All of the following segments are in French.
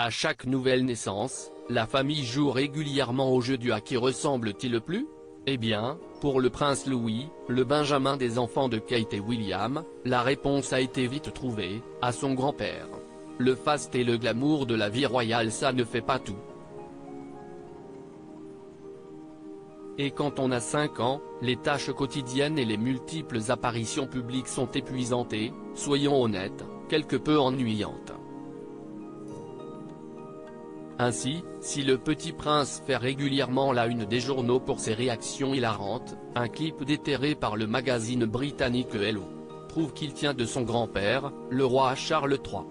À chaque nouvelle naissance, la famille joue régulièrement au jeu du à qui ressemble-t-il plus? Eh bien, pour le prince Louis, le benjamin des enfants de Kate et William, la réponse a été vite trouvée, à son grand-père. Le faste et le glamour de la vie royale, ça ne fait pas tout. Et quand on a 5 ans, les tâches quotidiennes et les multiples apparitions publiques sont épuisantes et, soyons honnêtes, quelque peu ennuyantes. Ainsi, si le petit prince fait régulièrement la une des journaux pour ses réactions hilarantes, un clip déterré par le magazine britannique Hello prouve qu'il tient de son grand-père, le roi Charles III.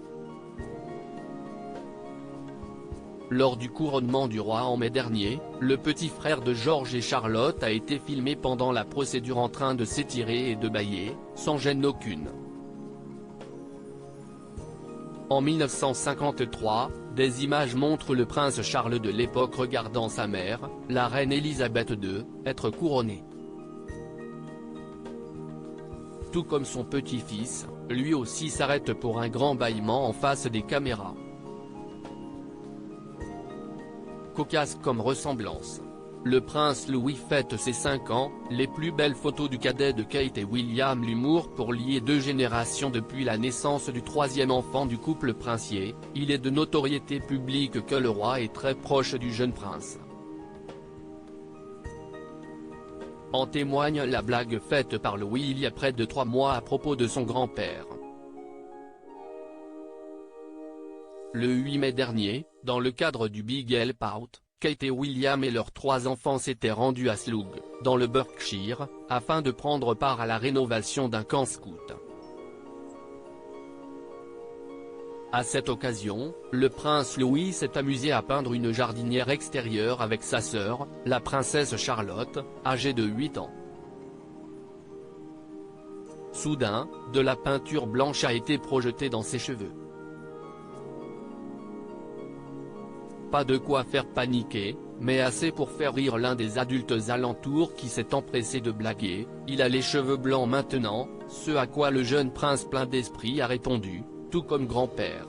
Lors du couronnement du roi en mai dernier, le petit frère de George et Charlotte a été filmé pendant la procédure en train de s'étirer et de bâiller, sans gêne aucune. En 1953, des images montrent le prince Charles de l'époque regardant sa mère, la reine Elisabeth II, être couronnée. Tout comme son petit-fils, lui aussi s'arrête pour un grand bâillement en face des caméras. Cocasse comme ressemblance. Le prince Louis fête ses 5 ans, les plus belles photos du cadet de Kate et William. L'humour pour lier 2 générations. Depuis la naissance du 3e enfant du couple princier, il est de notoriété publique que le roi est très proche du jeune prince. En témoigne la blague faite par Louis il y a près de 3 mois à propos de son grand-père. Le 8 mai dernier, dans le cadre du Big Help Out, Kate et William et leurs 3 enfants s'étaient rendus à Slough, dans le Berkshire, afin de prendre part à la rénovation d'un camp scout. À cette occasion, le prince Louis s'est amusé à peindre une jardinière extérieure avec sa sœur, la princesse Charlotte, âgée de 8 ans. Soudain, de la peinture blanche a été projetée dans ses cheveux. Pas de quoi faire paniquer, mais assez pour faire rire l'un des adultes alentours qui s'est empressé de blaguer, « Il a les cheveux blancs maintenant », ce à quoi le jeune prince plein d'esprit a répondu, « Tout comme grand-père ».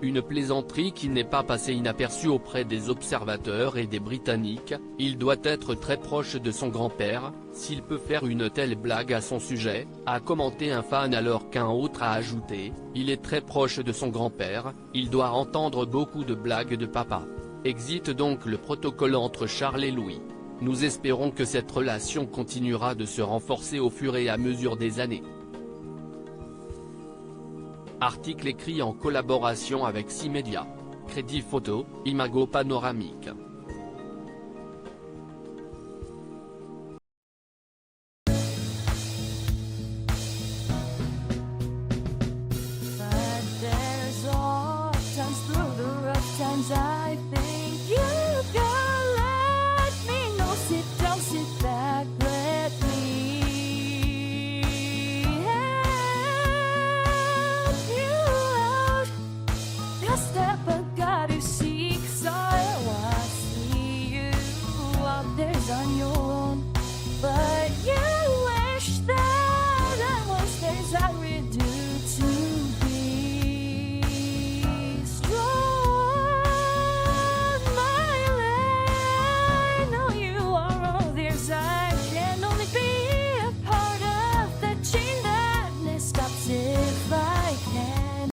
Une plaisanterie qui n'est pas passée inaperçue auprès des observateurs et des Britanniques. Il doit être très proche de son grand-père, s'il peut faire une telle blague à son sujet, a commenté un fan, alors qu'un autre a ajouté, il est très proche de son grand-père, il doit entendre beaucoup de blagues de papa. Exit donc le protocole entre Charles et Louis. Nous espérons que cette relation continuera de se renforcer au fur et à mesure des années. Article écrit en collaboration avec 6 médias. Crédit photo, Imago Panoramique. On your own, but